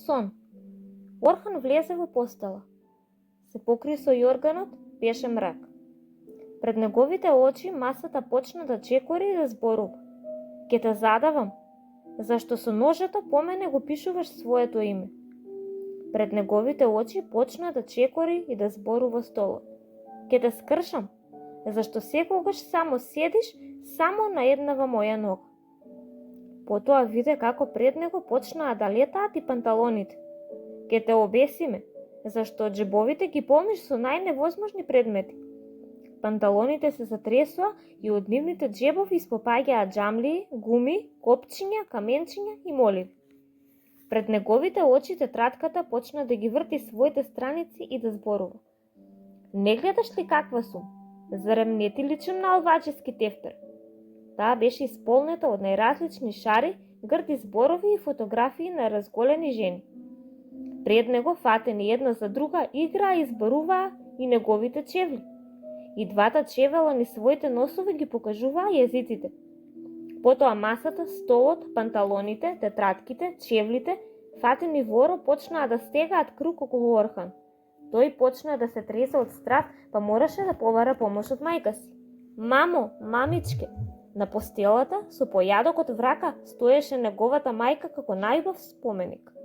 сон. Орхан влезе во постела. Се покри со јорганот, беше мрак. Пред неговите очи масата почна да чекори и да зборува. Ке те задавам, зашто со ножето по мене го пишуваш своето име. Пред неговите очи почна да чекори и да зборува столот. Ке те скршам, зашто секогаш само седиш само на еднава моја нога. Потоа виде како пред него почнаа да летаат и панталоните. Ке те обесиме, зашто джебовите ги полниш со најневозможни предмети. Панталоните се затресоа и од нивните джебови испопаѓаа џамлии, гуми, копчиња, каменчиња и моливи. Пред неговите очи тетратката почна да ги врти своите страници и да зборува. Не гледаш ли каква сум? Зарем не ти личам на алваџески тефтер? Таа беше исполнета од најразлични шари, грди зборови и фотографии на разголени жени. Пред него фатени една за друга играа и зборуваа и неговите чевли. И двата чевела ни своите носови ги покажуваа јазиците. Потоа масата, столот, панталоните, тетратките, чевлите, фатени воро почнаа да стегаат круг околу Орхан. Тој почна да се тресе од страв, па мораше да побара помош од мајка си. Мамо, мамичке! На постелата, со појадок од врака, стоеше неговата мајка како најубав споменик.